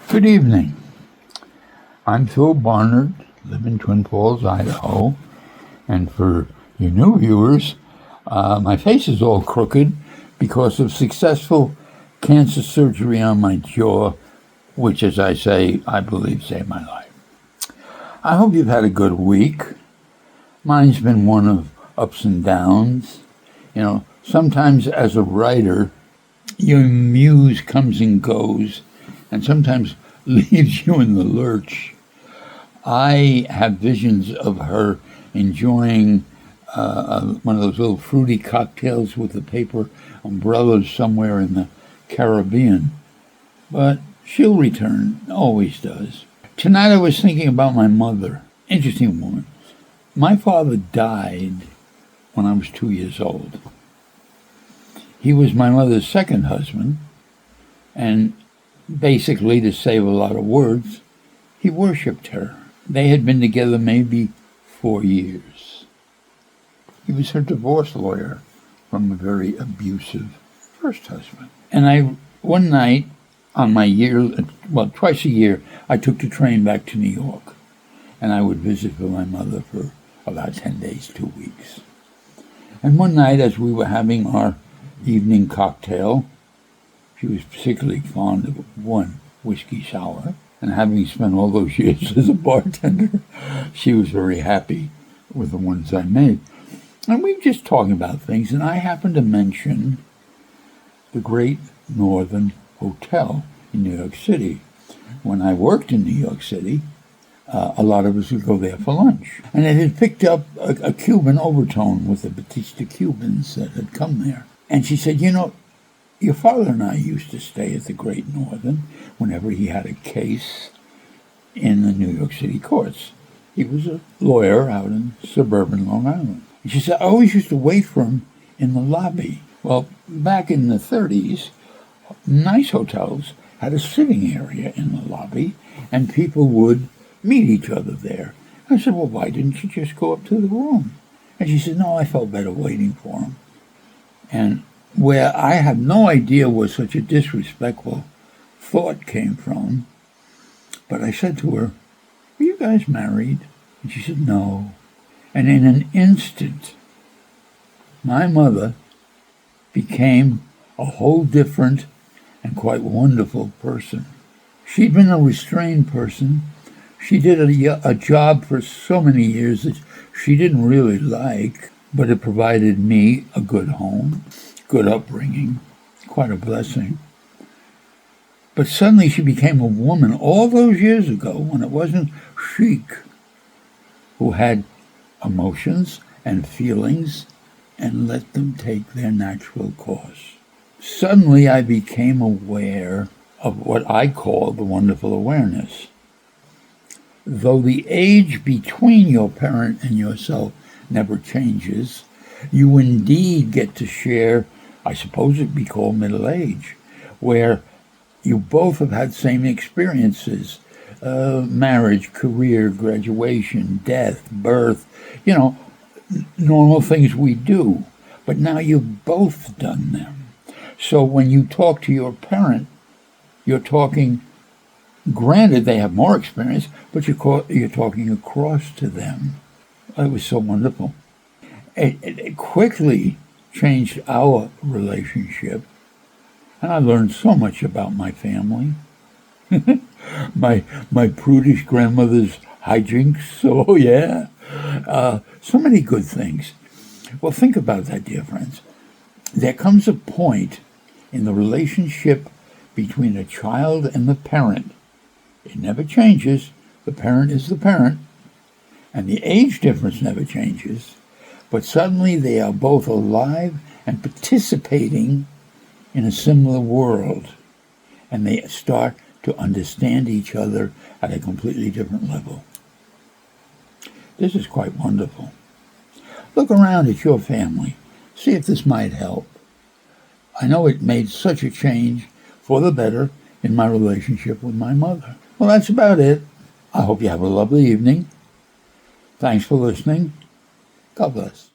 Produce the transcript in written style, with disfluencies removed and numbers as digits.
Good evening. I'm Phil Barnard, live in Twin Falls, Idaho. And for you new viewers, my face is all crooked because of successful cancer surgery on my jaw, which, as I say, I believe saved my life. I hope you've had a good week. Mine's been one of ups and downs. You know, sometimes as a writer, your muse comes and goes, and sometimes leaves you in the lurch. I have visions of her enjoying one of those little fruity cocktails with the paper umbrellas somewhere in the Caribbean. But she'll return, always does. Tonight I was thinking about my mother. Interesting woman. My father died when I was 2 years old. He was my mother's second husband, and basically, to save a lot of words, he worshipped her. They had been together maybe 4 years. He was her divorce lawyer from a very abusive first husband. And one night on my twice a year, I took the train back to New York, and I would visit with my mother for about 10 days, 2 weeks. And one night, as we were having our evening cocktail, she was particularly fond of one whiskey sour, and having spent all those years as a bartender, she was very happy with the ones I made. And we were just talking about things, and I happened to mention the Great Northern Hotel in New York City. When I worked in New York City, a lot of us would go there for lunch. And it had picked up a Cuban overtone with the Batista Cubans that had come there. And she said, you know, your father and I used to stay at the Great Northern whenever he had a case in the New York City courts. He was a lawyer out in suburban Long Island. And she said, I always used to wait for him in the lobby. Well, back in the 30s, nice hotels had a sitting area in the lobby, and people would meet each other there. I said, well, why didn't you just go up to the room? And she said, no, I felt better waiting for him. And where I had no idea where such a disrespectful thought came from, but I said to her, are you guys married? And she said, no. And in an instant, my mother became a whole different and quite wonderful person. She'd been a restrained person. She did a job for so many years that she didn't really like, but it provided me a good home, good upbringing, quite a blessing. But suddenly she became a woman all those years ago when it wasn't chic, who had emotions and feelings and let them take their natural course. Suddenly I became aware of what I call the wonderful awareness. Though the age between your parent and yourself never changes, you indeed get to share, I suppose it'd be called middle age, where you both have had same experiences, marriage, career, graduation, death, birth, normal things we do. But now you've both done them. So when you talk to your parent, you're talking, granted they have more experience, but you're talking across to them. It was so wonderful. It quickly changed our relationship, and I learned so much about my family. my prudish grandmother's hijinks, oh yeah. So many good things. Well, think about that, dear friends. There comes a point in the relationship between a child and the parent. It never changes. The parent is the parent. And the age difference never changes. But suddenly they are both alive and participating in a similar world. And they start to understand each other at a completely different level. This is quite wonderful. Look around at your family. See if this might help. I know it made such a change for the better in my relationship with my mother. Well, that's about it. I hope you have a lovely evening. Thanks for listening. God bless.